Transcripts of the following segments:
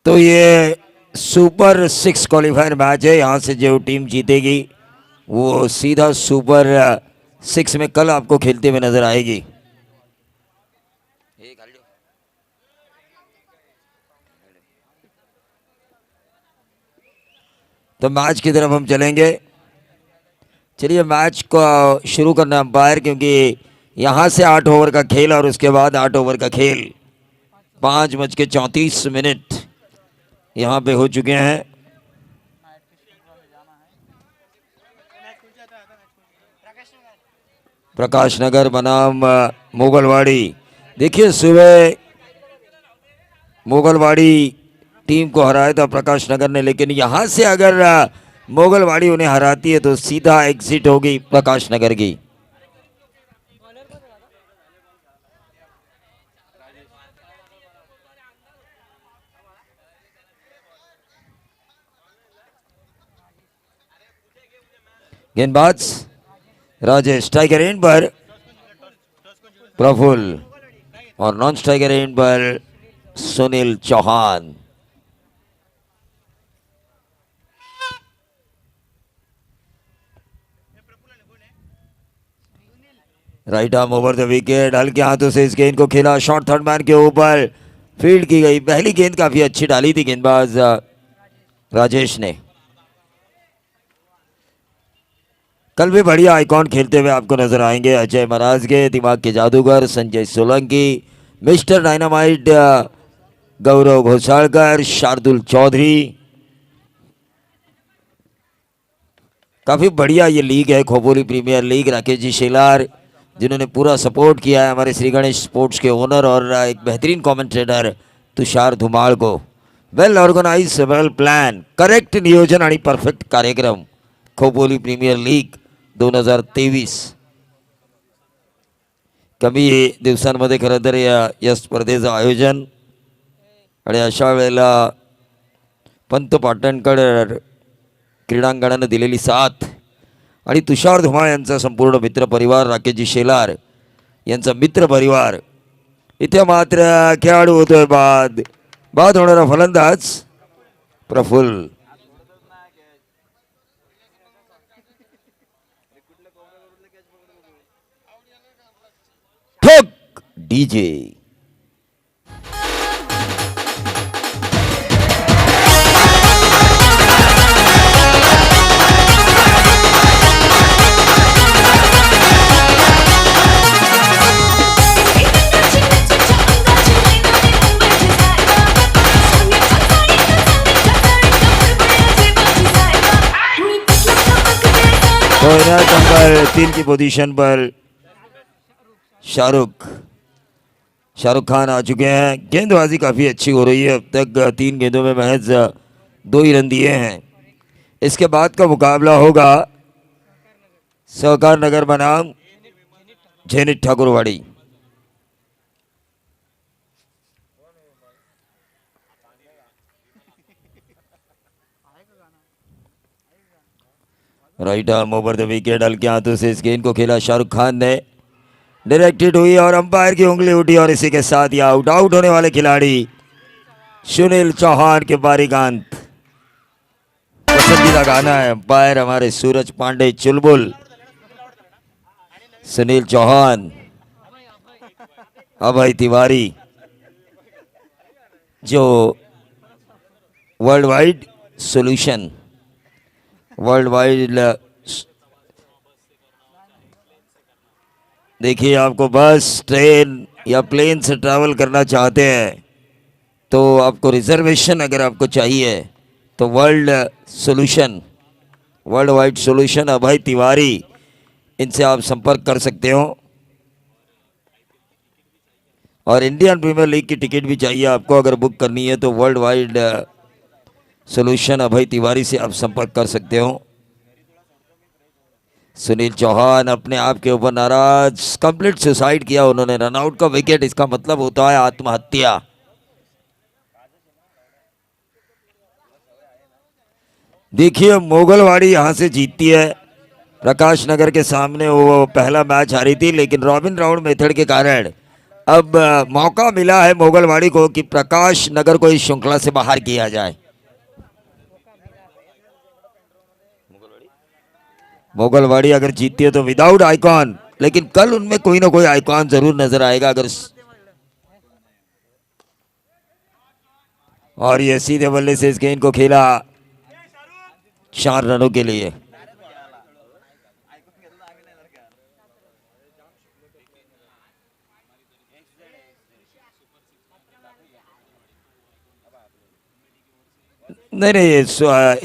तो ये super 6 qualifier match है। यहाँ से जो टीम जीतेगी वो सीधा सुपर 6 में कल आपको खेलते हुए नजर आएगी। तो मैच की तरफ हम चलेंगे। चलिए मैच को शुरू करना अंपायर, क्योंकि यहाँ से 8 ओवर का खेल और उसके बाद 8 ओवर का खेल 5:34 यहाँ पे हो चुके हैं। प्रकाश नगर बनाम मुगलवाड़ी। देखिए सुबह मुगलवाड़ी टीम को हराया था प्रकाश नगर ने, लेकिन यहाँ से अगर मुगलवाड़ी उन्हें हराती है तो सीधा एग्जिट होगी प्रकाश नगर की। गेंदबाज राजेश, स्ट्राइकर एंड पर प्रफुल्ल और नॉन स्ट्राइकर एंड पर Sunil Chauhan. Right arm over the wicket, हल्के हाथों से इस गेंद को खेला, शॉर्ट थर्ड मैन के ऊपर फील्ड की गई। पहली गेंद काफी अच्छी डाली थी गेंदबाज राजेश ने। कल भी बढ़िया आइकॉन खेलते हुए आपको नजर आएंगे। अजय मराजगे, दिमाग के जादूगर संजय सोलंकी, मिस्टर डायनामाइट गौरव घोषालकर, शार्दुल चौधरी। काफी बढ़िया ये लीग है खोपोली प्रीमियर लीग। राकेश जी शेलार जिन्होंने पूरा सपोर्ट किया है हमारे श्री गणेश स्पोर्ट्स के ओनर और एक बेहतरीन कमेंटेटर तुषार धुमाळ को। वेल ऑर्गेनाइज, वेल प्लॅन, करेक्ट नियोजन आणि परफेक्ट कार्यक्रम खोपोली प्रीमियर लीग 2023. कमी दिवसांमध्ये खरं तर या स्पर्धेचं आयोजन आणि अशा वेळेला पंत पाटणकर क्रीडांगणानं दिलेली साथ आणि तुषार धुमाळ यांचा संपूर्ण मित्र परिवार, राकेशजी शेलार यांचा मित्र परिवार। इथे मात्र खेळाडू होतोय बाद होणारा फलंदाज प्रफुल्ल। ठोक डीजे। तो नंबर 3 की पोजीशन पर शाहरुख खान आ चुके हैं। गेंदबाजी काफ़ी अच्छी हो रही है। अब तक 3 गेंदों में महज 2 ही रन दिए हैं। इसके बाद का मुकाबला होगा सहकार नगर बनाम Jenit Thakurwadi. Right arm over the wicket, हल्के हाथों से इस गेंद को खेला शाहरुख खान ने, डायरेक्टेड हुई और अंपायर की उंगली उठी और इसी के साथ ही आउट होने वाले खिलाड़ी सुनील चौहान के बारीकांत। पसंदीदा गाना है अंपायर हमारे सूरज पांडे चुलबुल। सुनील चौहान, अभय तिवारी जो world wide solution, world wide. देखिए आपको बस, ट्रेन या प्लेन से ट्रैवल करना चाहते हैं तो आपको रिजर्वेशन अगर आपको चाहिए तो world solution, world wide solution, Abhay Tiwari, इनसे आप संपर्क कर सकते हो। और इंडियन प्रीमियर लीग की टिकट भी चाहिए आपको अगर बुक करनी है तो world wide solution Abhay Tiwari से आप संपर्क कर सकते हो। सुनील चौहान अपने आप के ऊपर नाराज, कंप्लीट सुसाइड किया उन्होंने। रनआउट का विकेट, इसका मतलब होता है आत्महत्या। देखिए मुगलवाड़ी यहां से जीतती है। प्रकाश नगर के सामने वो पहला मैच हारी थी, लेकिन रॉबिन राउंड मेथड के कारण अब मौका मिला है मोगलवाड़ी को कि प्रकाश नगर को इस श्रृंखला से बाहर किया जाए। मोगलवाड़ी अगर जीतती है तो विदाउट आइकॉन, लेकिन कल उनमें कोई ना कोई आइकॉन जरूर नजर आएगा अगर। और ये सीधे बल्ले से इस गेंद को खेला 4 रनों के लिए। नहीं नहीं,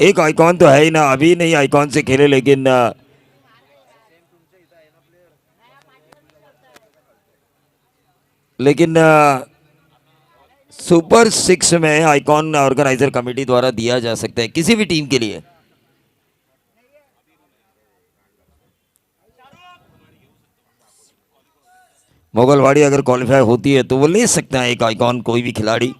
एक आइकॉन तो है ही ना, अभी नहीं आइकॉन से खेले, लेकिन सुपर 6 में आइकॉन ऑर्गेनाइजर कमेटी द्वारा दिया जा सकता है किसी भी टीम के लिए। मोगलवाड़ी अगर क्वालिफाई होती है तो वो ले सकता है एक आइकॉन कोई भी खिलाड़ी।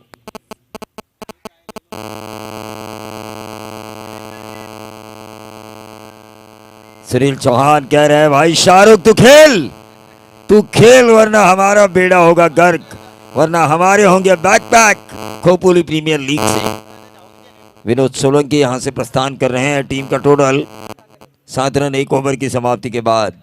सुनील चौहान कह रहे हैं भाई शाहरुख तू खेल वरना हमारा बेड़ा होगा गर्क, वरना हमारे होंगे बैकपैक खोपोली प्रीमियर लीग से। विनोद सोलंकी यहां से प्रस्थान कर रहे हैं। टीम का टोटल 7 रन 1 ओवर की समाप्ति के बाद।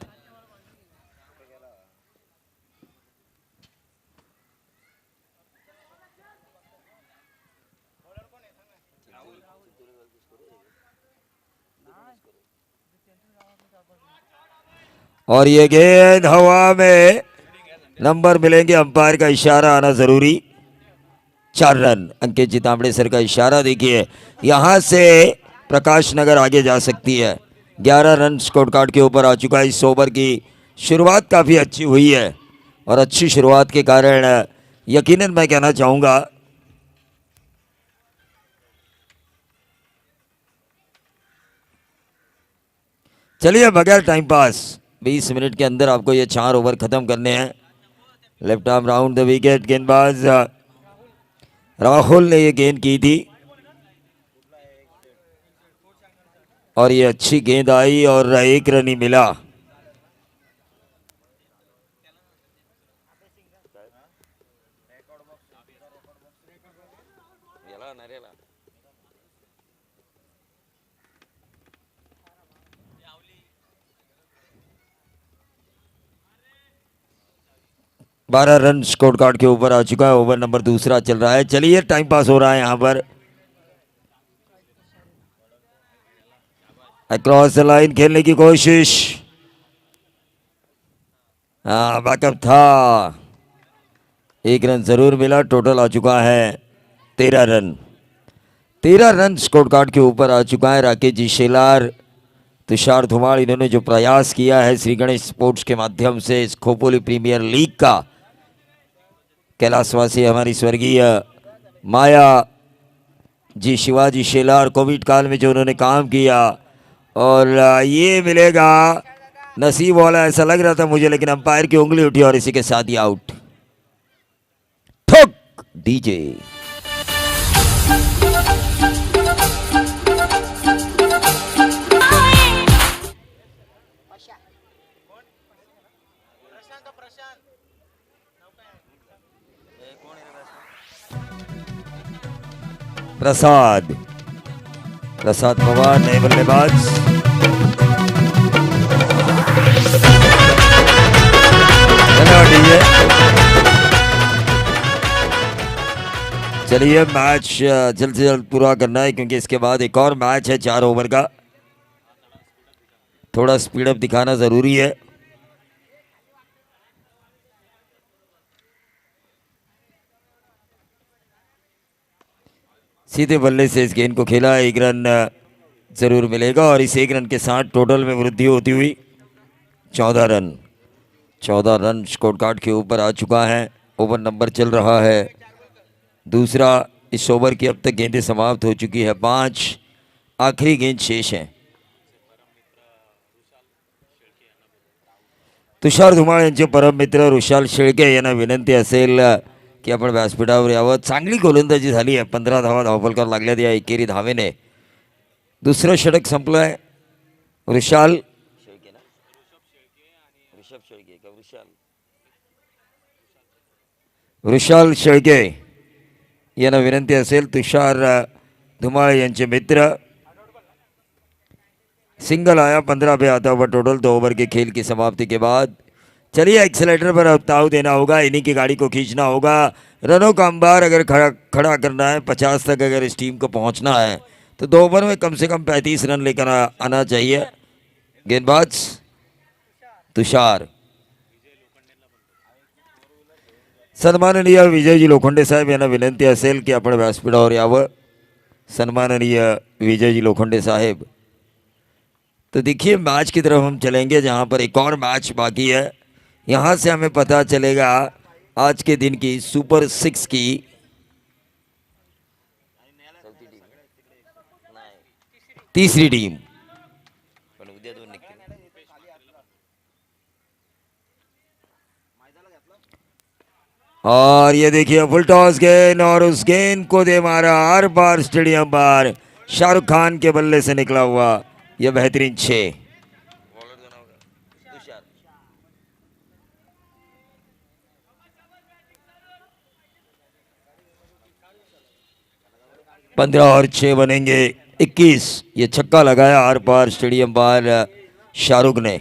और ये गेंद हवा में, नंबर मिलेंगे, अंपायर का इशारा आना जरूरी। 4 रन, अंकित चितामड़े सर का इशारा देखिए, यहां से प्रकाश नगर आगे जा सकती है। 11 रन स्कोर कार्ड के ऊपर आ चुका है। इस ओवर की शुरुआत काफ़ी अच्छी हुई है और अच्छी शुरुआत के कारण यकीनन मैं कहना चाहूँगा चलिए बगैर टाइम पास 20 मिनट के अंदर आपको ये 4 ओवर खत्म करने हैं। Left arm round the wicket, गेंदबाज राहुल ने ये गेंद की थी और ये अच्छी गेंद आई और 1 रन ही मिला। बारह रन स्कोर कार्ड के ऊपर आ चुका है। ओवर नंबर दूसरा चल रहा है। चलिए टाइम पास हो रहा है यहाँ पर। अक्रॉस द लाइन खेलने की कोशिश, हाँ बैकअप था, 1 रन जरूर मिला। टोटल आ चुका है 13 रन। 13 रन स्कोर कार्ड के ऊपर आ चुका है। राकेश जी शेलार, तुषार धुमाड़, इन्होंने जो प्रयास किया है श्री गणेश स्पोर्ट्स के माध्यम से इस खोपोली प्रीमियर लीग का, कैलाशवासी हमारी स्वर्गीय माया जी शिवाजी शेलार, कोविड काल में जो उन्होंने काम किया, और ये मिलेगा नसीब वाला ऐसा लग रहा था मुझे, लेकिन अंपायर की उंगली उठी और इसी के साथ ही आउट। ठोक डीजे। प्रसाद पवार नए बल्लेबाज। चलिए मैच जल्द से जल्द पूरा करना है क्योंकि इसके बाद एक और मैच है 4 ओवर का। थोड़ा स्पीड अप दिखाना जरूरी है। सीधे बल्ले से इस गेंद को खेला, 1 रन जरूर मिलेगा और इस 1 रन के साथ टोटल में वृद्धि होती हुई 14 रन स्कोर कार्ड के ऊपर आ चुका है। ओवर नंबर चल रहा है दूसरा। इस ओवर की अब तक गेंदें समाप्त हो चुकी है 5, आखिरी गेंद शेष है। तुषार धुमाळ यांचे परम मित्र ऋषाल शेळके यांना विनंती असेल की आपण व्यासपीठावर यावं। चांगली गोलंदाजी झाली आहे, 15 धावा धावफलकार लागल्यात या एकेरी धावेने। दुसरं षटक संपलं आहे। ऋषाल शेळके ना, ऋषभ शेळके का ऋषाल, वृषाल शेळके यांना विनंती असेल, तुषार धुमाळ यांचे मित्र। सिंगल आया, 15 पे आता हुआ टोटल 2 ओवर के खेल की समाप्ति के बाद। चलिए एक्सीलेटर पर अब ताव देना होगा, इन्हीं की गाड़ी को खींचना होगा। रनों का अंबार अगर खड़ा करना है, 50 तक अगर इस टीम को पहुंचना है तो 2 ओवर में कम से कम 35 रन लेकर आना चाहिए। गेंदबाज तुषार। सन्माननीय विजयजी लोखंडे साहेब यांना विनंती असेल की आपण व्यासपीठावर यावं। सन्माननीय विजयजी लोखंडे साहेब। तो देखिए मैच की तरफ हम चलेंगे जहां पर एक और मैच बाकी है। यहां से हमें पता चलेगा आज के दिन की सुपर 6 की तीसरी टीम। और ये देखिए फुल टॉस गेंद और उस गेंद को दे मारा आर पार स्टेडियम बार, शाहरुख खान के बल्ले से निकला हुआ यह बेहतरीन 6। पंद्रह और 6 बनेंगे 21। ये छक्का लगाया आर पार स्टेडियम बार शाहरुख ने।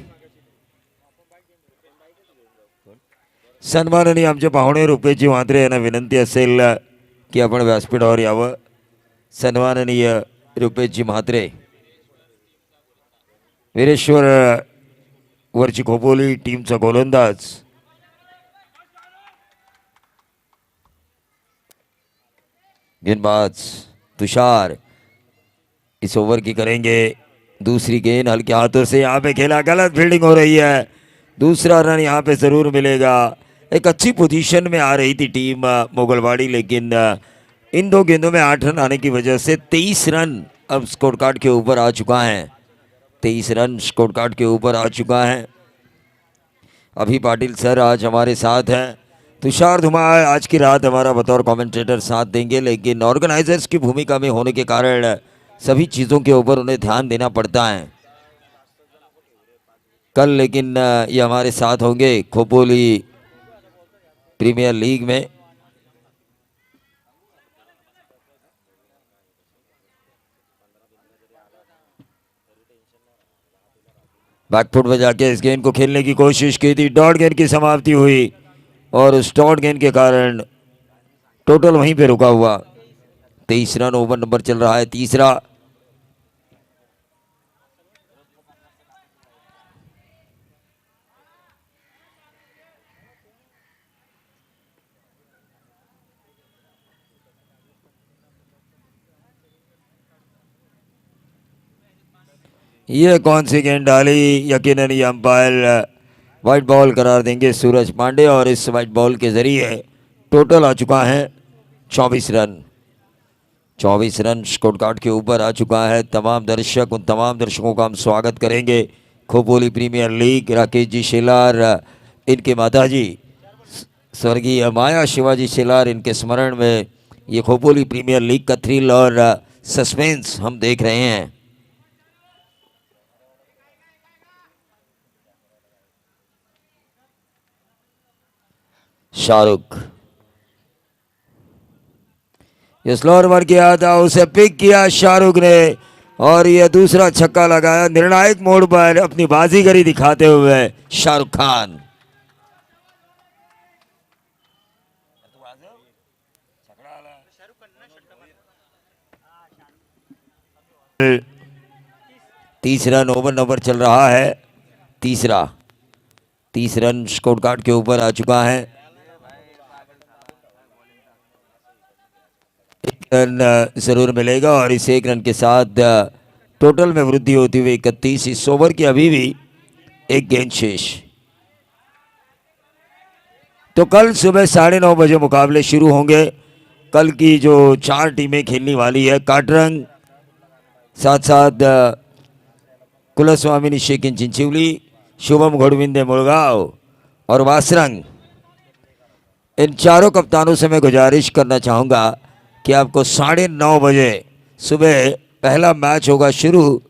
सन्माननीय आमचे पाहुणे रुपेशजी म्हात्रे यांना विनंती असेल की आपण व्यासपीठावर यावं। सन्माननीय रुपेशजी म्हात्रे। वीरेश्वर वरची खोपोली टीमचा गोलंदाज। गेंदबाज तुषार इस ओवर की करेंगे दूसरी गेंद, हल्के हाथों से यहाँ पे खेला, गलत फील्डिंग हो रही है। दूसरा रन यहाँ पे जरूर मिलेगा। एक अच्छी पोजीशन में आ रही थी टीम मोगलवाड़ी, लेकिन इन 2 गेंदों में 8 रन आने की वजह से 23 रन अब स्कोर कार्ड के ऊपर आ चुका है। 23 रन स्कोर कार्ड के ऊपर आ चुका है। अभी पाटिल सर आज हमारे साथ हैं। तुषार धुमाळ आज की रात हमारा बतौर कमेंटेटर साथ देंगे, लेकिन ऑर्गेनाइजर्स की भूमिका में होने के कारण सभी चीज़ों के ऊपर उन्हें ध्यान देना पड़ता है। कल लेकिन ये हमारे साथ होंगे खोपोली प्रीमियर लीग में। बैकफुट में जाके इस गेंद को खेलने की कोशिश की थी, डॉट गेंद की समाप्ति हुई और उस डॉट गेंद के कारण टोटल वहीं पे रुका हुआ। 23 रन ओवर नंबर चल रहा है तीसरा। ये कौन सी गेंद डाली, यकीनन ये अंपायर वाइट बॉल करार देंगे सूरज पांडे, और इस वाइट बॉल के जरिए टोटल आ चुका है 24 रन। 24 रन स्कोर कार्ड के ऊपर आ चुका है। तमाम दर्शक, उन तमाम दर्शकों का हम स्वागत करेंगे खोपोली प्रीमियर लीग। राकेश जी शेलार, इनके माताजी स्वर्गीय माया शिवाजी शेलार, इनके स्मरण में ये खोपोली प्रीमियर लीग का थ्रिल और सस्पेंस हम देख रहे हैं। शाहरुख ये स्लोअर मार किया था, उसे पिक किया शाहरुख ने और यह दूसरा छक्का लगाया निर्णायक मोड़ पर अपनी बाजीगरी दिखाते हुए शाहरुख खान। तीसरा ओवर नंबर चल रहा है तीसरा। 30 रन स्कोर कार्ड के ऊपर आ चुका है। एक रन जरूर मिलेगा और इस 1 रन के साथ टोटल में वृद्धि होती हुई 31। इस ओवर की अभी भी एक गेंद शेष। तो कल सुबह 9:30 बजे मुकाबले शुरू होंगे। कल की जो 4 टीमें खेलने वाली है, काटरंग, साथ साथ कुलस्वामी निश्चयकिन चिंचोली, शुभम घोड़विंदे मुलगांव और वासरंग, इन चारों कप्तानों से मैं गुजारिश करना चाहूँगा कि आपको 9:30 बजे सुबह पहला मैच होगा शुरू,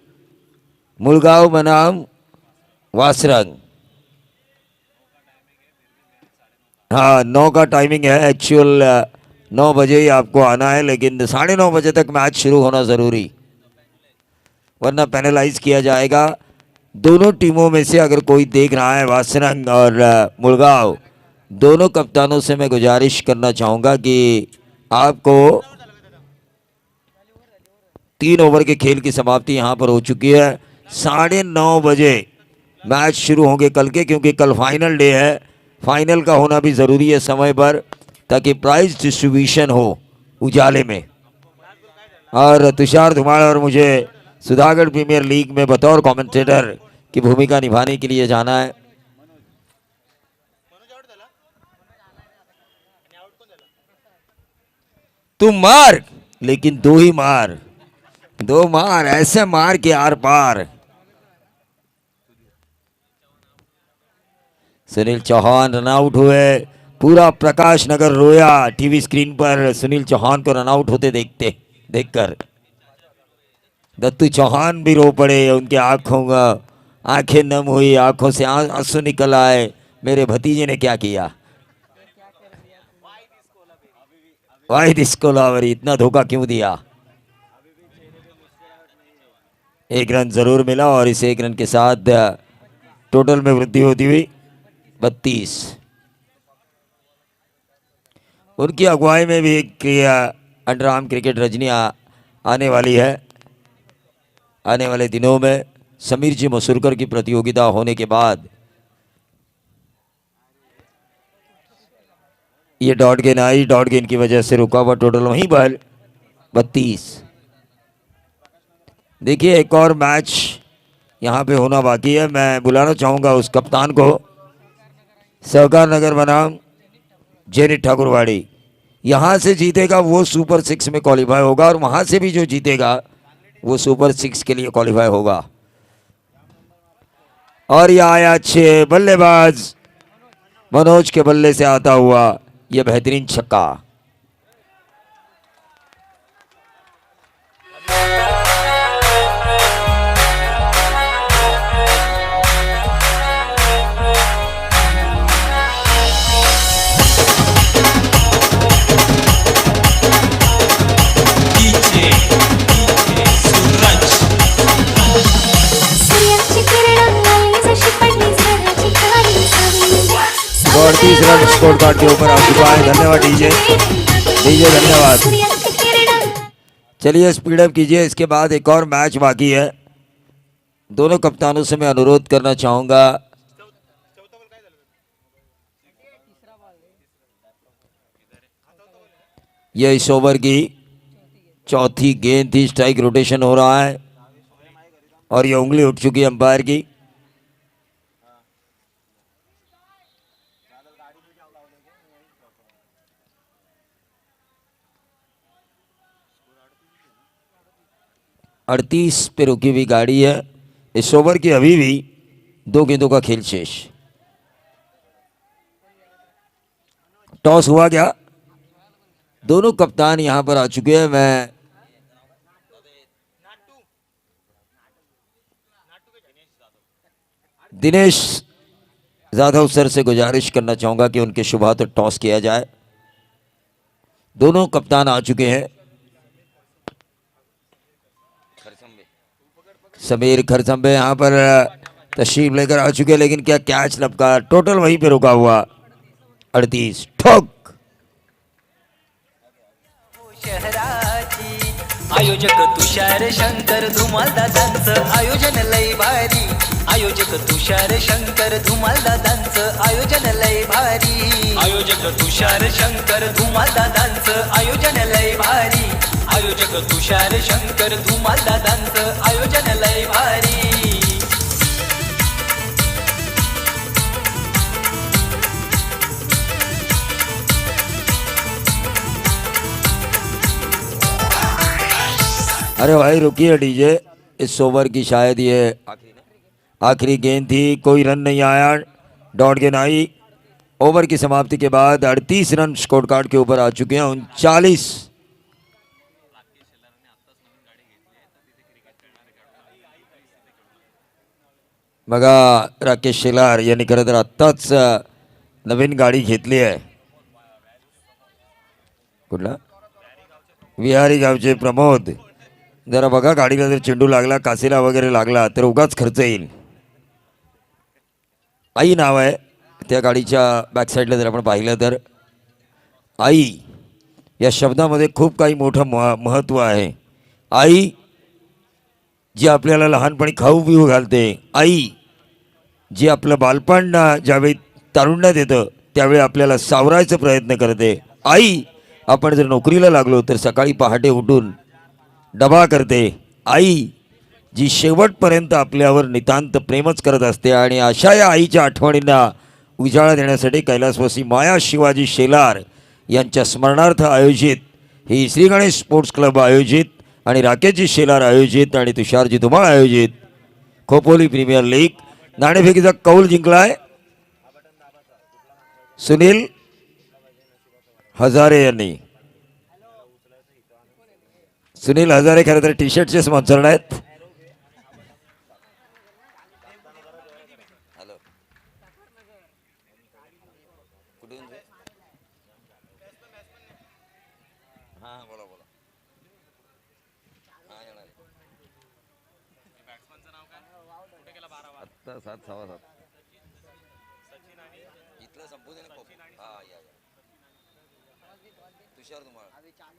मुलगांव बनाम वासरंग। हाँ 9 का टाइमिंग है एक्चुअल, 9 बजे ही आपको आना है, लेकिन 9:30 बजे तक मैच शुरू होना ज़रूरी, वरना पेनलाइज किया जाएगा। दोनों टीमों में से अगर कोई देख रहा है, वासरंग और मुलगांव, दोनों कप्तानों से मैं गुजारिश करना चाहूँगा कि आपको 3 ओवर के खेल की समाप्ति यहाँ पर हो चुकी है। 9:30 बजे मैच शुरू होंगे कल के, क्योंकि कल फाइनल डे है। फाइनल का होना भी ज़रूरी है समय पर, ताकि प्राइज डिस्ट्रीब्यूशन हो उजाले में। और तुषार धुमाड़ और मुझे सुधागढ़ प्रीमियर लीग में बतौर कमेंटेटर की भूमिका निभाने के लिए जाना है। तुम मार, लेकिन 2 ही मार, 2 मार, ऐसे मार के आर पार। सुनील चौहान रनआउट हुए। पूरा प्रकाश नगर रोया टीवी स्क्रीन पर सुनील चौहान को रनआउट होते देखकर। दत्तू चौहान भी रो पड़े, उनके आंखें नम हुई, आंखों से आंसू निकल आए। मेरे भतीजे ने क्या किया, वाहिद इसको लावरी, इतना धोखा क्यों दिया। 1 रन जरूर मिला और इस 1 रन के साथ टोटल में वृद्धि होती हुई 32। उनकी अगुवाई में भी एक अंडर आर्म क्रिकेट रजनी आने वाली है। आने वाले दिनों में समीर जी मसूरकर की प्रतियोगिता होने के बाद ये डॉट गेन आई, डॉट गेन की वजह से रुका हुआ टोटल वहीं पर 32। देखिए एक और मैच यहाँ पे होना बाकी है। मैं बुलाना चाहूँगा उस कप्तान को, सहकार नगर बनाम जेनिट ठाकुरवाड़ी। यहाँ से जीतेगा वो सुपर 6 में क्वालिफाई होगा, और वहाँ से भी जो जीतेगा वो सुपर 6 के लिए क्वालिफाई होगा। और यह आया अच्छे बल्लेबाज मनोज के बल्ले से आता हुआ यह बेहतरीन छक्का। और 30 रन स्कोर कार्ड के ऊपर आप चुका है। धन्यवाद डीजे, धन्यवाद। चलिए स्पीड अप कीजिए। इसके बाद एक और मैच बाकी है। दोनों कप्तानों से मैं अनुरोध करना चाहूंगा, यह इस ओवर की चौथी गेंद थी। स्ट्राइक रोटेशन हो रहा है और यह उंगली उठ चुकी है अंपायर की। अड़तीस पे रुकी हुई गाड़ी है। इस ओवर की अभी भी 2 गेंदों का खेल शेष। टॉस हुआ क्या? दोनों कप्तान यहां पर आ चुके हैं। मैं दिनेश जाधव सर से गुजारिश करना चाहूंगा कि उनके शुभ हाथ टॉस किया जाए। दोनों कप्तान आ चुके हैं। समीर खरसंबे यहाँ पर तशरीफ लेकर आ चुके हैं, लेकिन क्या कैच लपका, टोटल वहीं पे रुका हुआ 38। ठोक आयोजक तुषार शंकर धुमाल दादांचं आयोजन लय भारी। आयोजक तुषार शंकर धुमाल दादांचं आयोजन लय भारी। आयोजक तुषार शंकर धुमाल दादांचं आयोजन लय भारी। आयोजक तुषार शंकर धुमाल दादांचं आयोजन लय भारी। अरे भाई रुकिए डीजे, इस ओवर की शायद ये आखिरी गेंद थी। कोई रन नहीं आया, डॉट गेंद आई। ओवर की समाप्ति के बाद 38 रन स्कोर कार्ड के ऊपर आ चुके हैं। 39। बघा राकेश शेलार यांनी खरं तर आत्ताच नवीन गाडी घेतली आहे. कुठला विहारी गावचे प्रमोद. जरा बघा गाडीला जर चेंडू लागला कासेला वगैरे लागला तर उगाच खर्च येईल. आई नाव आहे त्या गाडीच्या बॅकसाईडला जर आपण पाहिलं तर आई या शब्दामध्ये खूप काही मोठं महत्त्व आहे. आई जी आपल्याला लहानपणी खाऊ पिऊ घालते. आई जी आपलं बालपण ज्यावेळी तारुण्यात येतं त्यावेळी आपल्याला सावरायचा प्रयत्न करते. आई आपण जर नोकरीला लागलो तर सकाळी पहाटे उठून डबा करते. आई जी शेवटपर्यंत आपल्यावर नितांत प्रेमच करत असते. आणि अशा या आईच्या आठवणींना उजाळा देण्यासाठी कैलासवासी माया शिवाजी शेलार यांच्या स्मरणार्थ आयोजित ही श्री गणेश स्पोर्ट्स क्लब आयोजित आणि राकेशजी शेलार आयोजित आणि तुषारजी धुमाळ आयोजित खोपोली प्रीमियर लीग नाणेफेकीचा कौल जिंकलाय सुनील हजारे यांनी. सुनील हजारे खरं तर टी शर्टचे स्पॉन्सर आहेत. इथलं संपू दे ना. तुषार धुमाळ विचार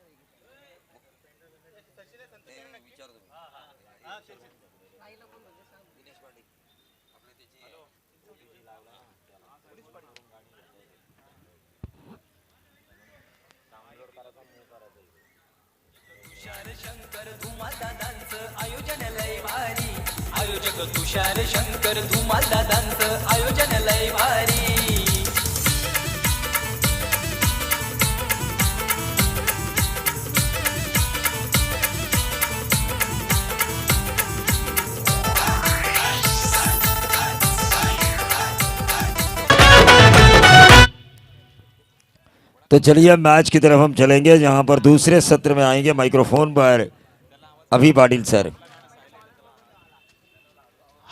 दिनेश पाटील आपले तुषार शंकर धुमाल दादांचं आयोजन लय भारी. आयोजक तुषार शंकर धुमाल दादांचं आयोजन लय भारी. तो चलिए मैच की तरफ हम चलेंगे जहां पर दूसरे सत्र में आएंगे माइक्रोफोन पर अभी पाटिल सर.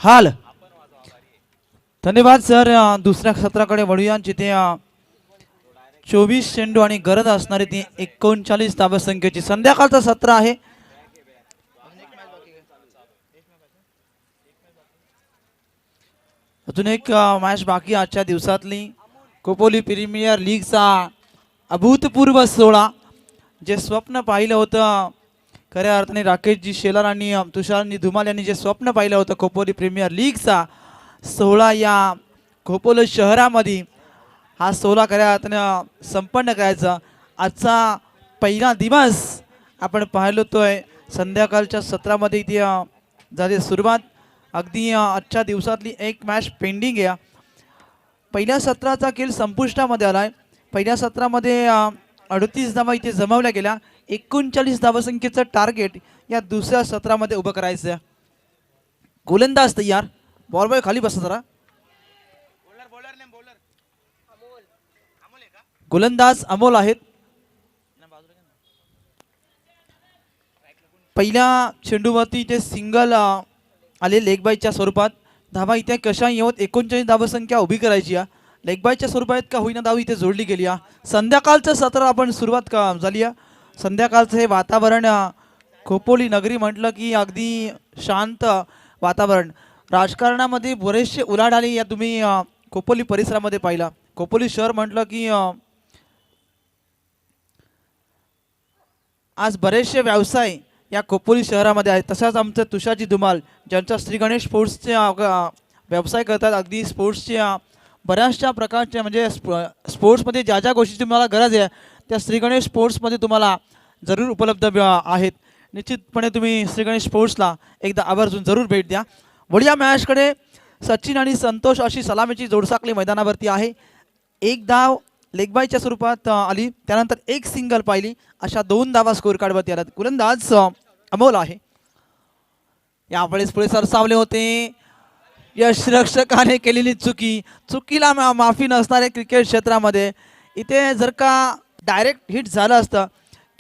हाल धन्यवाद सर. दुसऱ्या सत्राकडे वळूया जिथे 24 चेंडू आणि गरज असणारी ती 39 धावसंख्येची संध्याकाळचं सत्र आहे. अजून एक मॅच बाकी आजच्या दिवसातली खोपोली प्रीमियर लीगचा अभूतपूर्व सोहळा. जे स्वप्न पाहिलं होतं खऱ्या अर्थाने राकेशजी शेलार आणि तुषारजी धुमाल यांनी जे स्वप्न पाहिलं होतं खोपोली प्रीमियर लीगचा सोहळा या खोपोली शहरामध्ये हा सोहळा खऱ्या अर्थाने संपन्न करायचा. आजचा पहिला दिवस आपण पाहिलो तोय संध्याकाळच्या सत्रामध्ये ती झाली सुरुवात. अगदी आजच्या दिवसातली एक मॅच पेंडिंग आहे. पहिल्या सत्राचा खेळ संपुष्टामध्ये आला आहे. पहिल्या सत्रामध्ये 38 धावा इथे जमावल्या गेल्या. 39 धावसंख्येचं टार्गेट या दुसऱ्या सत्रामध्ये उभं करायचं. गोलंदाज तयार. बॉल बॉय खाली बसा जरा. गोलंदाज अमोल आहेत. पहिल्या चेंडूवरती इथे सिंगल आले लेगबाईच्या स्वरूपात. धावा इथे कशा येऊन 39 धावसंख्या उभी करायची. लेगबाईच्या स्वरूपात का होईना धाव इथे जोडली गेली. संध्याकाळचं सत्र आपण सुरुवात झाली. संध्याकाळचं हे वातावरण खोपोली नगरी म्हटलं की अगदी शांत वातावरण. राजकारणामध्ये बरेचसे उलाढाली या तुम्ही खोपोली परिसरामध्ये पाहिला. खोपोली शहर म्हटलं की आज बरेचसे व्यवसाय या खोपोली शहरामध्ये आहेत. तसाच आमचं तुषारजी धुमाल ज्यांच्या श्री गणेश स्पोर्ट्सचे व्यवसाय करतात. अगदी स्पोर्ट्सच्या बऱ्याचशा प्रकारच्या म्हणजे स्पोर्ट्समध्ये ज्या ज्या गोष्टी तुम्हाला गरज आहे त्या श्री गणेश स्पोर्ट्समध्ये तुम्हाला जरूर उपलब्ध आहेत. निश्चितपणे तुम्ही श्री गणेश स्पोर्ट्सला एकदा आवर्जून जरूर भेट द्या. वळीया मॅचकडे सचिन आणि संतोष अशी सलामीची जोडसाखळी मैदानावरती आहे. एक धाव लेगबाईच्या स्वरूपात आली. त्यानंतर एक सिंगल पाहिली. अशा 2 धावा स्कोर कार्डवरती आल्यात. गोलंदाज अमोल आहे. यावेळेस पुढे सरसावले होते. यशरक्षकाने केलेली चुकीला माफी नसणारे क्रिकेट क्षेत्रामध्ये. इथे जर का डायरेक्ट हिट झालं असतं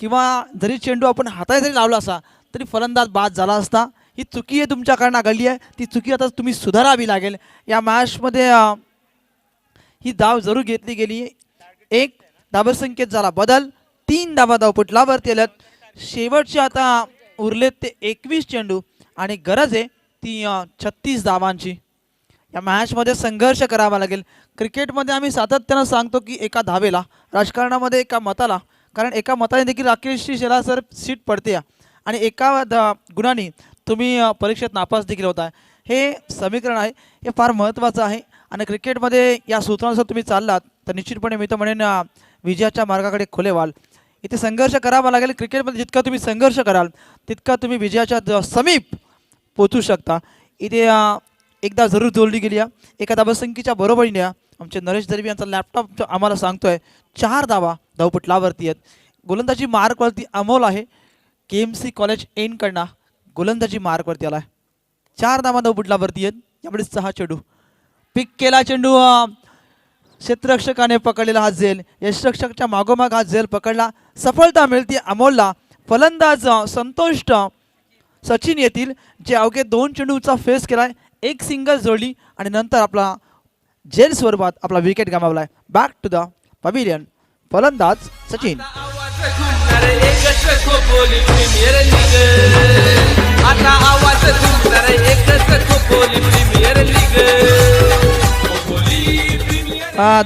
किंवा जरी चेंडू आपण हाताने जरी लावला असता तरी फलंदाज बाद झाला असता. ही चुकी आहे तुमच्याकडनं घडली आहे. ती चुकी आता तुम्ही सुधारावी लागेल. या मॅचमध्ये ही धाव जरूर घेतली गेली. एक धावसंख्येत झाला बदल. 3 धावा धावपटलावरती आल्यात. शेवटचे आता उरलेत ते 21 चेंडू आणि गरज आहे ती 36 धावांची. या मॅचमध्ये संघर्ष करावा लागेल. क्रिकेटमध्ये आम्ही सातत्यानं सांगतो की एका धावेला, राजकारणामध्ये एका मताला, कारण एका मताने देखील राकेशची शेला सर सीट पडते आणि एका गुणाने तुम्ही परीक्षेत नापास देखील होता. हे समीकरण आहे, हे फार महत्त्वाचं आहे आणि क्रिकेटमध्ये या सूत्रानुसार तुम्ही चाललात तर निश्चितपणे मी तर म्हणेन विजयाच्या मार्गाकडे खुले व्हाल. इथे संघर्ष करावा लागेल. क्रिकेटमध्ये जितका तुम्ही संघर्ष कराल तितका तुम्ही विजयाच्या समीप पोचू शकता. इथे एकदा जरूर जोडली गेली आहे. एका धावसंख्येच्या बरोबरीने आमचे नरेश दर्वी यांचा लॅपटॉप आम्हाला सांगतोय 4 धावा धावपटलावरती आहेत. गोलंदाजी मार्कवरती अमोल आहे. KMC कॉलेज एनकडनं गोलंदाजी मार्कवरती आला आहे. 4 धावा धावपटलावरती आहेत. यामध्ये 6 चेंडू. पिक केला चेंडू. क्षेत्ररक्षकाने पकडलेला हा झेल. यशरक्षकच्या मागोमाग हा झेल पकडला. सफलता मिळते अमोलला. फलंदाज संतोष सचिन येतील जे अवघे 2 चेंडूचा फेस केलाय. एक सिंगल जोडली आणि नंतर आपला जेल स्वरूपात आपला विकेट गमावलाय. Back to the pavilion. फलंदाज सचिन.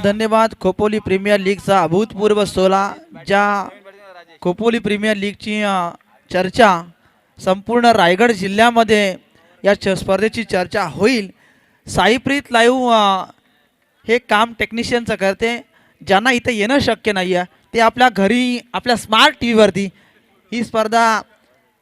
धन्यवाद. खोपोली प्रीमियर लीगचा अभूतपूर्व सोहळा. ज्या खोपोली प्रीमियर लीगची चर्चा संपूर्ण रायगड जिल्ह्यामध्ये या स्पर्धेची चर्चा होईल. साईप्रीत लाईव्ह हे काम टेक्निशियनचं करते. ज्यांना इथे येणं शक्य नाही आहे ते आपल्या घरी आपल्या स्मार्ट टी व्हीवरती ही स्पर्धा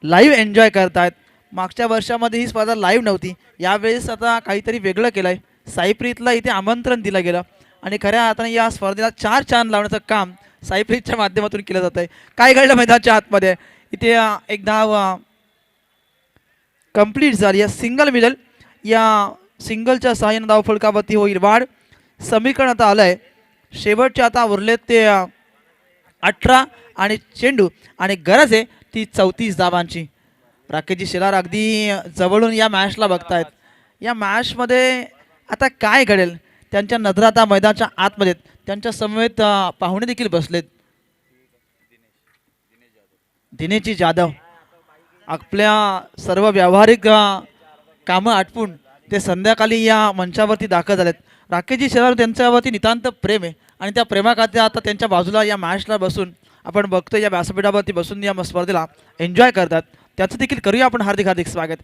लाईव्ह एन्जॉय करतायत. मागच्या वर्षामध्ये ही स्पर्धा लाईव्ह नव्हती. यावेळेस आता काहीतरी वेगळं केलं आहे. साईप्रीतला इथे आमंत्रण दिलं गेलं आणि खऱ्या अर्थाने या स्पर्धेला 4 चांद लावण्याचं काम साईप्रीतच्या माध्यमातून केलं जात आहे. काय घडलं मैदानाच्या आतमध्ये इथे एक धाव कंप्लीट झाली. या सिंगल मिडल या सिंगलच्या सहाय्याने धाव फलकावरती होईल वाढ. समीकरण आता आलं आहे. शेवटचे आता उरलेत ते 18 आणि चेंडू आणि गरज आहे ती 34 धावांची. राकेशजी शेलार अगदी जवळून या मॅचला बघतायत. या मॅचमध्ये आता काय घडेल त्यांच्या नजरा आता मैदानाच्या आतमध्ये. त्यांच्या समवेत पाहुणे देखील बसलेत. दिनेशजी जाधव आपल्या सर्व व्यावहारिक कामं आटपून ते संध्याकाळी या मंचावरती दाखल झालेत. राकेशजी शेलार त्यांच्यावरती नितांत प्रेम आहे आणि त्या प्रेमाखाती आता त्यांच्या बाजूला या मॅचला बसून आपण बघतो या व्यासपीठावरती बसून या स्पर्धेला एन्जॉय करतात. त्याचं देखील करूया आपण हार्दिक हार्दिक स्वागत.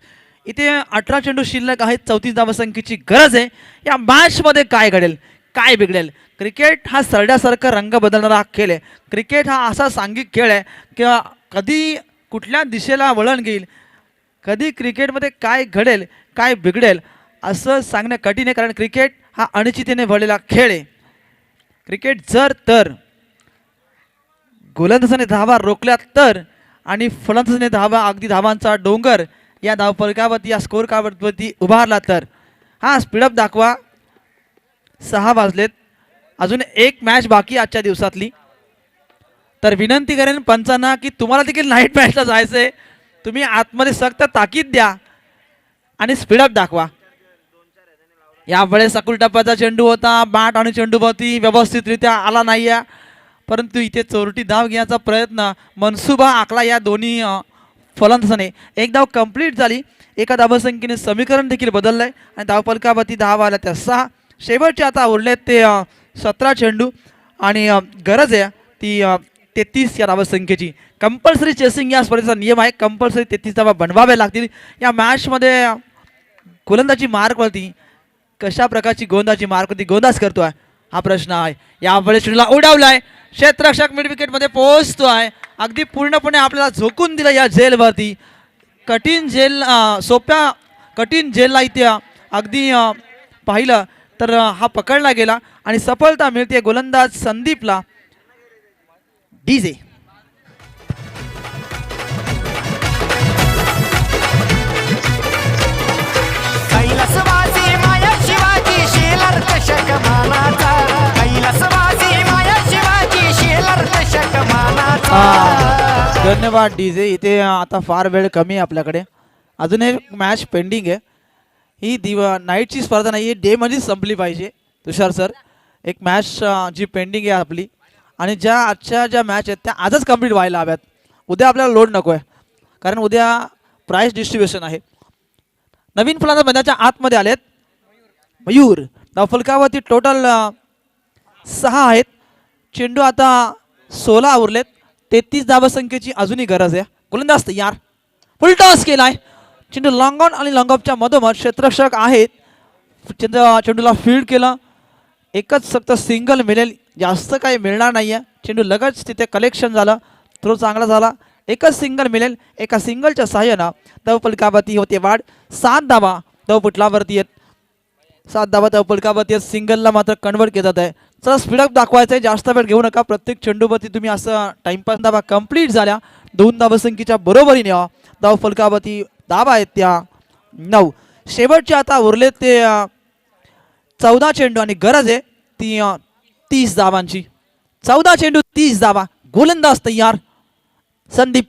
इथे 18 चेंडू शिल्लक आहेत. 34 धावसंख्येची गरज आहे. या मॅचमध्ये काय घडेल, काय बिघडेल. क्रिकेट हा सरड्यासारखा रंग बदलणारा खेळ आहे. क्रिकेट हा असा सांघिक खेळ आहे की कधी कुठल्या दिशेला वळण घेईल, कधी क्रिकेटमध्ये काय घडेल काय बिघडेल असं सांगणं कठीण आहे. कारण क्रिकेट हा अनिश्चिततेने भरलेला खेळ आहे. क्रिकेट जर तर गोलंदाजाने धावा रोखल्या तर आणि फलंदाजाने धावा अगदी धावांचा डोंगर या धावफलकावरती या स्कोर कार्डवरती उभारला तर. हा स्पीडअप दाखवा. 6 वाजलेत. अजून एक मॅच बाकी आजच्या दिवसातली. तर विनंती करेन पंचांना की तुम्हाला देखील नाईट मॅचला जायचं आहे. तुम्ही आतमध्ये सक्त ताकीद द्या आणि स्पीडअप दाखवा. यावेळेस अकुल टप्प्याचा चेंडू होता. बॅट आणि चेंडूवरती व्यवस्थितरित्या आला नाही आहे, परंतु इथे चोरटी धाव घेण्याचा प्रयत्न मनसुबा आखला या दोन्ही फलंदाजाने. एक धाव कंप्लीट झाली. एका धावसंख्येने समीकरण देखील बदललं आहे आणि धावफलकावरती धाव आल्या त्या 6. शेवटचे आता उरलेत ते 17 चेंडू आणि गरज आहे ती 33 या धावसंख्येची. कंपल्सरी चेसिंग या स्पर्धेचा नियम आहे. कंपल्सरी 33 धावा बनवाव्या लागतील. या मॅचमध्ये गोलंदाजी मार्कवरती कशा प्रकारची गोलंदाजी मार्कवरती गोलंदाज करतो आहे हा प्रश्न आहे. यावेळेस चेंडूला उडवलाय. क्षेत्ररक्षक मिड विकेटमध्ये पोहोचतो आहे. अगदी पूर्णपणे आपल्याला झोकून दिलं या झेलवरती. कठीण झेल सोप्या कठीण झेलला इथे अगदी पाहिलं तर हा पकडला गेला आणि सफलता मिळते गोलंदाज संदीपला. डीजे कैलासवासी माया शिवाजी शेलार चषक मानाचा. कैलासवासी माया शिवाजी शेलार चषक मानाचा. धन्यवाद डीजे. इथे आता फार वेळ कमी आहे आपल्याकडे. अजून एक मॅच पेंडिंग आहे. ही नाईटची स्पर्धा नाही आहे, डे मध्येच संपली पाहिजे तुषार सर. एक मॅच जी पेंडिंग आहे आपली आणि आजच्या ज्या मॅच आहेत त्या आजच कंप्लीट व्हायला हव्यात. उद्या आपल्याला लोड नको आहे कारण उद्या प्राइस डिस्ट्रीब्युशन आहे. नवीन फलंदाज मैदानाच्या आतमध्ये आलेत मयूर. धावफलकावरती टोटल 6 आहेत. चेंडू आता 16 उरलेत. 33 धावसंख्येची अजूनही गरज आहे. गोलंदाज तयार. फुल टॉस केलाय. चेंडू लॉंग ऑन आणि लॉंग ऑफच्या मधोमध क्षेत्ररक्षक आहेत. चेंडूला फील्ड केलं. एकच फक्त सिंगल मिळेल, जास्त काही मिळणार नाही आहे. चेंडू लगेच तिथे कलेक्शन झालं. थ्रो चांगला झाला. एकच सिंगल मिळेल. एका सिंगलच्या सहाय्यानं धावफलकावरती होते वाढ. 7 धावा धावपटलावरती आहेत. 7 धावा धावफलकावरती आहेत. सिंगलला मात्र कन्वर्ट केलं जात आहे. चला स्पीडअप दाखवायचं आहे, जास्त वेळ घेऊ नका. प्रत्येक चेंडूवरती तुम्ही असं टाइमपास. धावा कंप्लीट झाल्या. 2 धावसंख्येच्या बरोबरीने धावफलकावरती धावा आहेत त्या 9. शेवटचे आता उरलेत ते 14 चेंडू आणि गरज आहे ती 30 धावांची. 14 चेंडू 30 धावा. गोलंदाज तयार संदीप.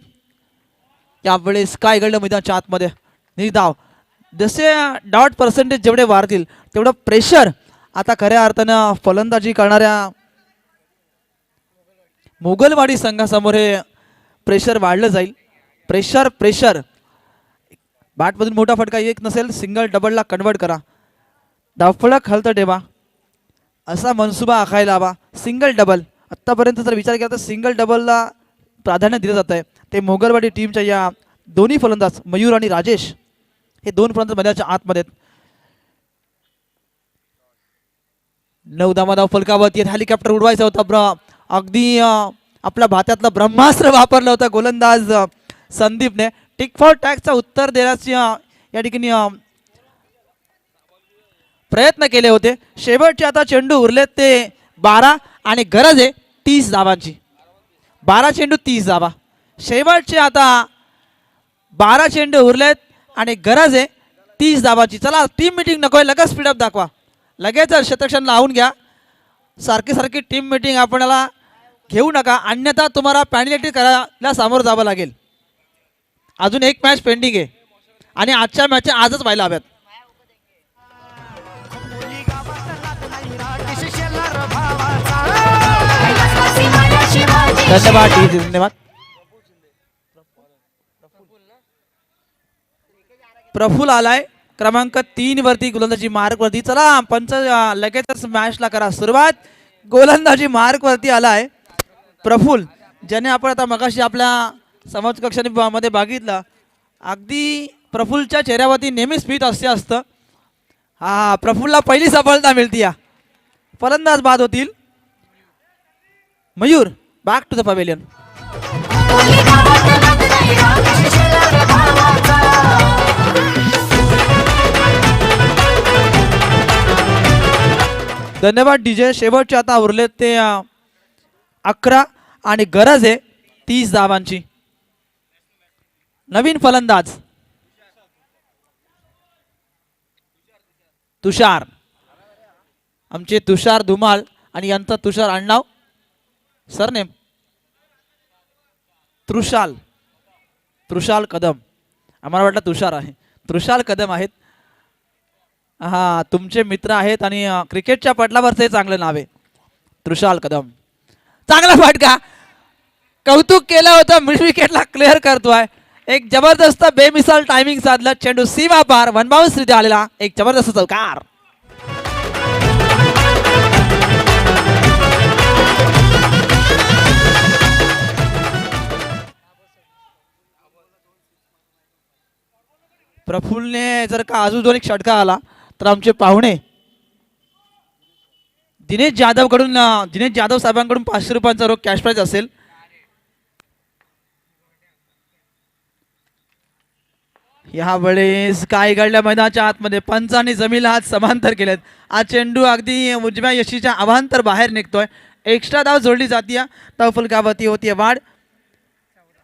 यावेळेस काय घडलं मैदानाच्या आतमध्ये निर्धाव. जसे डॉट पर्सेंटेज जेवढे वाढतील तेवढं प्रेशर आता खऱ्या अर्थानं फलंदाजी करणाऱ्या मोगलवाडी संघासमोर हे प्रेशर वाढलं जाईल. प्रेशर बॅटमधून मोठा फटका एक नसेल, सिंगल डबलला कन्वर्ट करा. धावफलक हलतं ठेवा असा मनसुबा आखायला हवा. सिंगल डबल आत्तापर्यंत जर विचार केला तर सिंगल डबलला प्राधान्य दिलं जात आहे. ते मोगलवाडी टीमच्या या दोन्ही फलंदाज मयूर आणि राजेश हे 2 फलंदाज मैदानाच्या आतमध्ये आहेत. 9 धावा धावफलकावरती. हेलिकॉप्टर उडवायचा होता. अगदी आपल्या भात्यातलं ब्रह्मास्त्र वापरलं होतं गोलंदाज संदीपने. टिक फॉर टॅगचं उत्तर देण्याची या ठिकाणी प्रयत्न केले होते. शेवटचे आता चेंडू उरलेत ते 12 आणि गरज आहे 30 धावांची. 12 चेंडू 30 धावा. शेवटचे आता 12 चेंडू उरलेत आणि गरज आहे 30 धावांची. चला टीम मिटिंग नकोय, लगेच स्पीडअप दाखवा. लगेच शतक्षण लावून घ्या. सारखी टीम मिटिंग आपल्याला घेऊ नका, अन्यथा तुम्हाला पॅनल्टी करायला सामोरं जावं लागेल. अजून एक मॅच पेंडिंग आहे आणि आजच्या मॅच आजच व्हायला हव्यात. धन्यवाद धन्यवाद. प्रफुल आलाय क्रमांक 3 वरती गोलंदाजी मार्क वरती. चला पंच लगेचच मॅचला करा सुरुवात. गोलंदाजी मार्क वरती आलाय प्रफुल, ज्याने आपण आता मगाशी आपल्या समोर कक्षामध्ये बघितलं. अगदी प्रफुलच्या चेहऱ्यावरती नेहमी स्मित असतं. हा प्रफुलला पहिली सफलता मिळती. या फलंदाज बाद होतील. Mayur back to the pavilion. धन्यवाद डीजे. शेवटचे आता उरलेत ते 11 आणि गरज आहे 30 धावांची. नवीन फलंदाज तुषार. आमचे तुषार धुमाल आणि यांचा तुषार आडनाव सरनेम तृषाल कदम. आम्हाला वाटलं तुषार आहे. तृषाल कदम आहेत. हा तुमचे मित्र आहेत आणि क्रिकेटच्या पटलावरचं हे चांगलं नाव आहे तृषाल कदम. चांगला फटका, कौतुक केलं होतं. मिड विकेटला क्लिअर करतोय. एक जबरदस्त बेमिसाल टायमिंग साधलं. चेंडू सीमा पार वन बाउंस रित्या आलेला एक जबरदस्त चौकार. प्रफुल्लने जर का अजून एक षटका आला तर आमचे पाहुणे दिनेश जाधव साहेबांकडून 500 रुपयांचा रोख कॅश प्राइज असेल. यावेळेस काय घडल्या मैदानाच्या आतमध्ये. पंचांनी जमीला हात समांतर केलेत. आज चेंडू अगदी उजव्या यशीच्या अवांतर बाहेर निघतोय. एक्स्ट्रा धाव जोडली जाते. धावफलकावरती होतीये वाढ.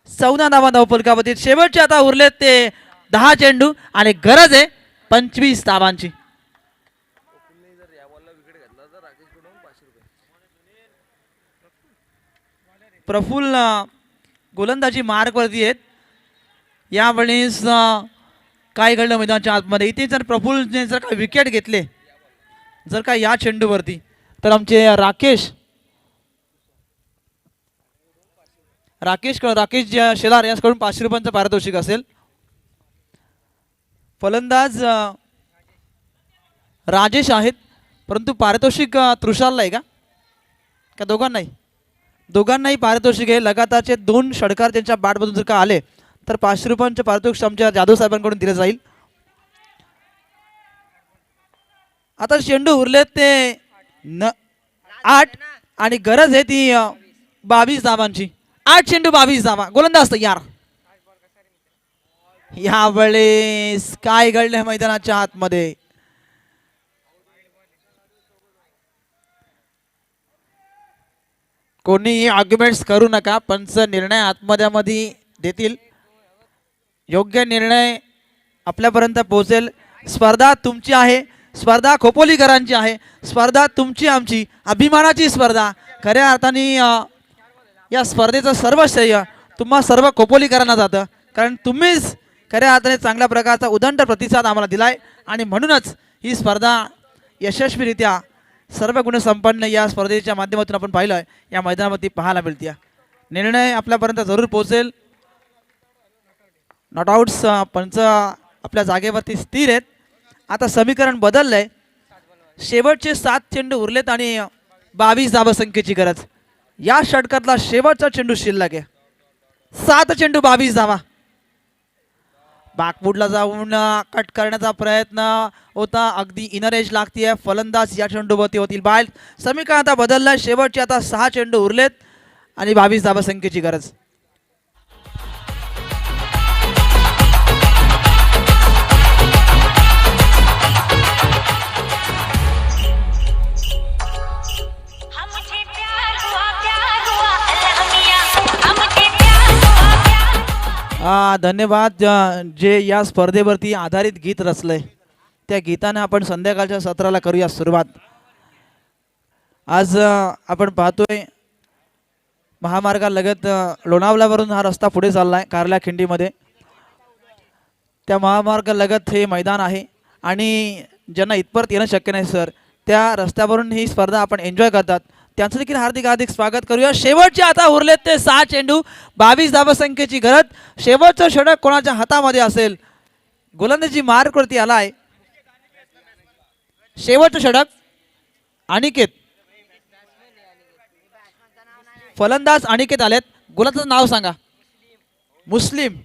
14 धावा धावफलकावरती. शेवटचे आता उरलेत ते 10 चेंडू आणि गरज आहे 25 धावांची. प्रफुल्ल गोलंदाजी मार्कवरती आहेत. यावेळेस काय घडलं मैदानाच्या आतमध्ये. इथे जर प्रफुल्लने जर का विकेट घेतले जर का या चेंडूवरती तर आमचे राकेश शेलार याकडून 500 रुपयांचं पारितोषिक असेल. फलंदाज राजेश आहेत, परंतु पारितोषिक तृषालला आहे का दोघांनाही? दोघांनाही पारितोषिक आहे. लगातारचे 2 षटकार त्यांच्या बॅटमधून जर का आले तर 500 रुपयांचे पारितोषिक आमच्या जाधव साहेबांकडून दिले जाईल. आता चेंडू उरले ते 8 आणि गरज आहे ती 22 धावांची. 8 चेंडू 22 धावा. गोलंदाज तयार. यावेळेस काय घडलं मैदानाच्या आतमध्ये? कोणीही आर्ग्युमेंट्स करू नका. पंच निर्णय आतमध्ये देतील. योग्य निर्णय आपल्यापर्यंत पोहोचेल. स्पर्धा तुमची आहे, स्पर्धा खोपोलीकरांची आहे, स्पर्धा तुमची आमची अभिमानाची स्पर्धा. खऱ्या अर्थाने या स्पर्धेचं सर्व श्रेय तुम्हा सर्व खोपोलीकरांना जातं, कारण तुम्हीच खऱ्या अर्थाने चांगल्या प्रकारचा उदंड प्रतिसाद आम्हाला दिलाय आणि म्हणूनच ही स्पर्धा यशस्वीरित्या सर्व गुणसंपन्न या स्पर्धेच्या माध्यमातून आपण पाहिलं या मैदानामध्ये पाहायला मिळते. निर्णय आपल्यापर्यंत जरूर पोहोचेल. नॉट आउट्स पंच आपल्या जागेवरती स्थिर आहेत. आता समीकरण बदललंय. शेवटचे 7 चेंडू उरलेत आणि 22 धावसंख्येची गरज. या षटकातला शेवटचा चेंडू शिल्लक आहे. 7 चेंडू 22 धावा. बॅकफुटला जाऊन कट करण्याचा प्रयत्न होता, अगदी इनर एज लागतीये. फलंदाज या चेंडूवरती होतील बाहेर. समीकरण आता बदललंय. शेवटचे आता 6 चेंडू उरलेत आणि 22 धावसंख्येची गरज. धन्यवाद. जे या स्पर्धेवरती आधारित गीत रचलंय त्या गीताने आपण संध्याकाळच्या सत्राला करूया सुरुवात. आज आपण पाहतोय महामार्गालगत लोणावळ्यावरून हा रस्ता पुढे चाललाय कार्ला खिंडीमध्ये. त्या महामार्गालगत हे मैदान आहे आणि ज्यांना इथपर्यंत येणं शक्य नाही सर, त्या रस्त्यावरून ही स्पर्धा आपण एन्जॉय करतात, त्यांचं देखील हार्दिक हार्दिक स्वागत करूया. शेवटचे आता उरलेत ते 6 चेंडू 22 धावसंख्येची गरज. शेवटचं षटक कोणाच्या हातामध्ये असेल? गोलंदाजी मार्कवरती आलाय. शेवटचं षटक अनिकेत. फलंदाज अनिकेत आलेत. गोलंदाजाचं नाव सांगा. मुस्लिम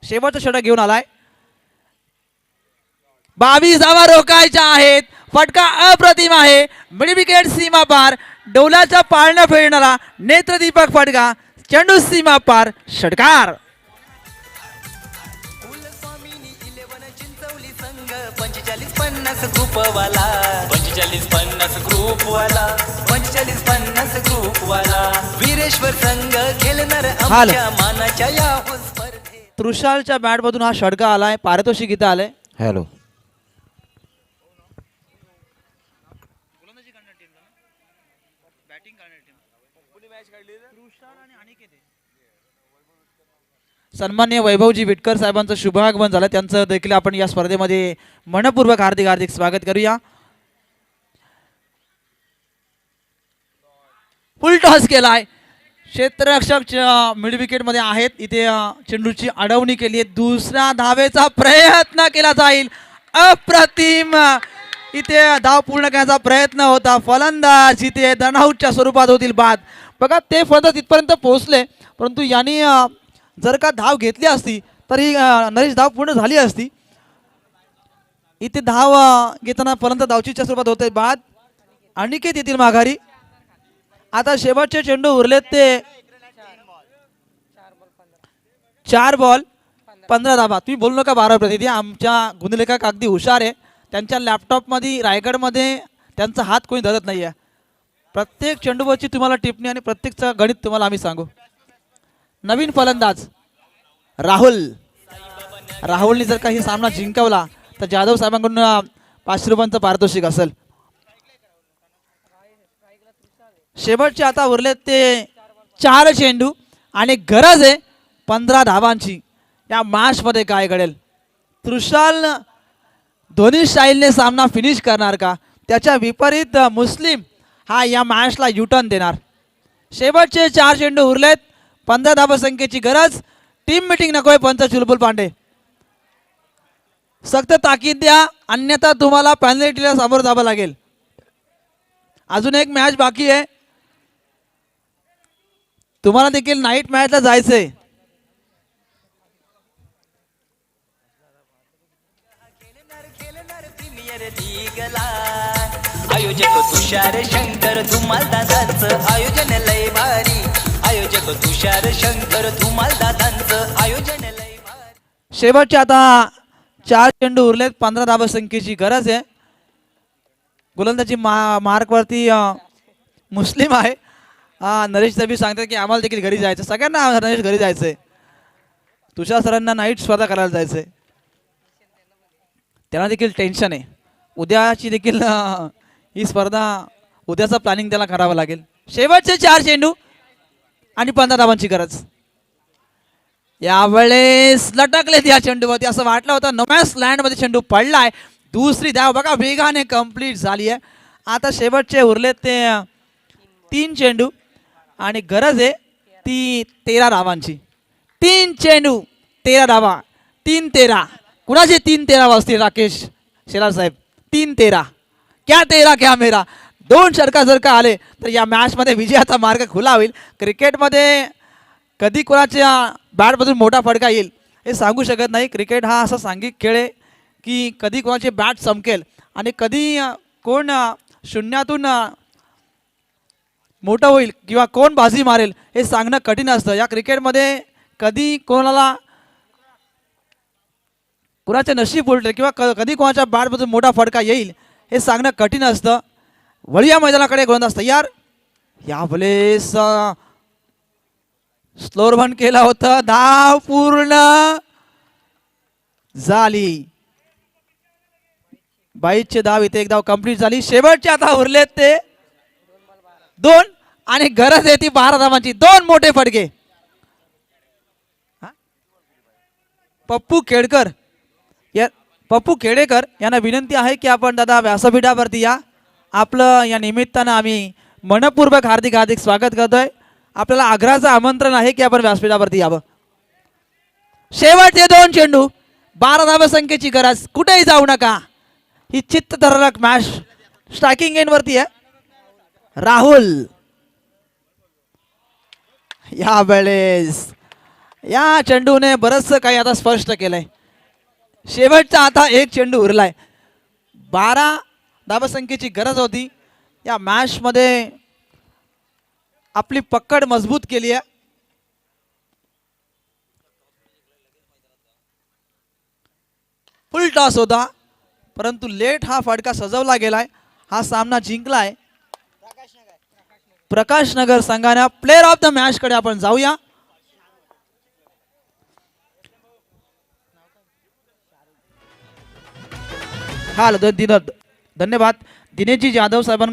शेवटचं षटक घेऊन आलाय. 22 धावा रोखायच्या आहेत. फटका अप्रतिम आहे. मिड विकेट सीमा पार. डोलाच्या पाळणा फेडणारा नेत्रदीपक फटका. चेंडू सीमा पार. षटकार. चिंचवली संघ 45-50 ग्रुपवाला 45-50 ग्रुपवाला 45-50 ग्रुपवाला वीरेश्वर संघ खेळणार आमच्या मानाच्या या स्पर्धेत. तृषालच्या बॅटमधून हा षटका आलाय. पारितोषिक इथं आलंय. हॅलो. सन्मान्य वैभवजी विटकर साहेबांचं शुभागमन झालं. त्यांचं देखील आपण या स्पर्धेमध्ये मनपूर्वक हार्दिक हार्दिक स्वागत करूया. फुल टॉस केलाय. क्षेत्ररक्षक मिड विकेट मध्ये आहेत. इथे चेंडूची अडवणी केली आहे. दुसऱ्या धावेचा प्रयत्न केला जाईल. अप्रतिम इथे धाव पूर्ण करण्याचा प्रयत्न होता. फलंदाज इथे रनआउटच्या स्वरूपात होतील बाद. बघा ते फलंदाज इथपर्यंत पोहोचले, परंतु यांनी जर का धाव घेतली असती तरी नरेश धाव पूर्ण झाली असती. इथे धाव घेताना फलंदाज धावचीच्या स्वरूपात होते बाद. अनिकेत येतील माघारी. आता शेवटचे चेंडू उरलेत ते 4 बॉल 15 धावा. तुम्ही बोलू नका 12 प्रतिनिधी. आमच्या गुणलेखक अगदी हुशार आहे. त्यांच्या लॅपटॉपमध्ये रायगडमध्ये त्यांचा हात कोणी धरत नाही आहे. प्रत्येक चेंडूवरची तुम्हाला टिप्पणी आणि प्रत्येकचं गणित तुम्हाला आम्ही सांगू. नवीन फलंदाज राहुलने जर काही सामना जिंकवला तर जाधव साहेबांकडून 500 रुपयांचं पारितोषिक असेल. शेवटचे आता उरलेत ते 4 चेंडू आणि गरज आहे 15 धावांची. या मॅचमध्ये काय घडेल? तृषाल दोन्ही स्टाईलने सामना फिनिश करणार का? त्याच्या विपरीत मुस्लिम हा या मॅचला युटर्न देणार. शेवटचे 4 चेंडू उरलेत. 15 धावसंख्येची गरज. टीम मिटिंग नकोय पंच चुलबुल पांडे. सक्त ताकीद द्या अन्यथा तुम्हाला पॅनल्टीला सामोरं जावं लागेल. अजून एक मॅच बाकी आहे. तुम्हाला देखील नाईट मॅचला जायचंय. प्रीमियर लीगला आयोजक तुषार शंकर धुमाल दादांचं आयोजन लय भारी. आयोजक तुषार शंकर धुमाल दादांचं आयोजन लय भारी. शेवटचे आता 4 चेंडू उरलेत. 15 धावसंख्येची गरज आहे. गोलंदाजी मार्कवरती मुस्लिम आहे. नरेश दबी सांगतात की आम्हाला देखील घरी जायचं. सगळ्यांना नरेश घरी जायचंय. तुषार सरांना नाईट स्पर्धा करायला जायचंय. त्यांना देखील टेन्शन आहे. उद्याची देखील ही स्पर्धा उद्याचं प्लॅनिंग त्याला करावं लागेल. शेवटचे 4 चेंडू आणि 15 धावांची गरज. यावेळेस लटकलेत या चेंडूवरती. असं वाटलं होतं नोमॅन्स लँडमध्ये चेंडू पडलाय. दुसरी धाव बघा वेगाने कंप्लीट झाली आहे. आता शेवटचे उरलेत ते 3 चेंडू आणि गरज आहे ती 13 धावांची. 3 चेंडू 13 धावा. 3-13 कुणाचे 3-13 वाजतील राकेश शेलार साहेब. 3-13 क्या 13 क्या मेरा. 2 षटका जर का आले तर या मॅचमध्ये विजयाचा मार्ग खुला होईल. क्रिकेटमध्ये कधी कोणाच्या बॅटमधून मोठा फटका येईल हे सांगू शकत नाही. क्रिकेट हा असा सांघिक खेळ आहे की कधी कोणाची बॅट चमकेल आणि कधी कोण शून्यातून मोठं होईल किंवा कोण बाजी मारेल हे सांगणं कठीण असतं. या क्रिकेटमध्ये कधी कोणाला कुणाचे नशीब उलटेल किंवा कधी कोणाच्या बॅटमधून मोठा फटका येईल हे सांगणं कठीण असतं. वळीया मैदानाकडे गोलंदाज तयार. यावेळेस स्लोअर बन केला होता. धाव पूर्ण झाली. 22चे धाव इथे एक धाव कंप्लीट झाली. शेवटचे आता उरलेत ते 2 आणि गरज आहे ती 12 धावांची. 2 मोठे फटके. पप्पू खेडकर पप्पू खेडेकर यांना विनंती आहे की आपण दादा व्यासपीठावरती या. आपलं या निमित्तानं आम्ही मनपूर्वक हार्दिक हार्दिक स्वागत करतोय. आपल्याला आग्रहाचं आमंत्रण आहे की आपण व्यासपीठावरती यावं. शेवटचे 2 चेंडू 12 धावसंख्येची गरज. कुठेही जाऊ नका. ही चित्तधरक मॅच स्ट्रायकिंग एंडवरती आहे. राहुल यावेळेस या चेंडूने बरंचसं काही आता स्पष्ट केलंय. शेवटचा आता 1 चेंडू उरलाय. 12 धावसंख्येची गरज होती. या मॅचमध्ये आपली पकड मजबूत केली आहे. फुल टॉस होता परंतु लेट हा फटका सजवला गेलाय. हा सामना जिंकलाय प्रकाश नगर संघाने. प्लेयर ऑफ द मॅच कडे आपण जाऊया. धन्यवाद दिनेशजी जाधव साहेबांना.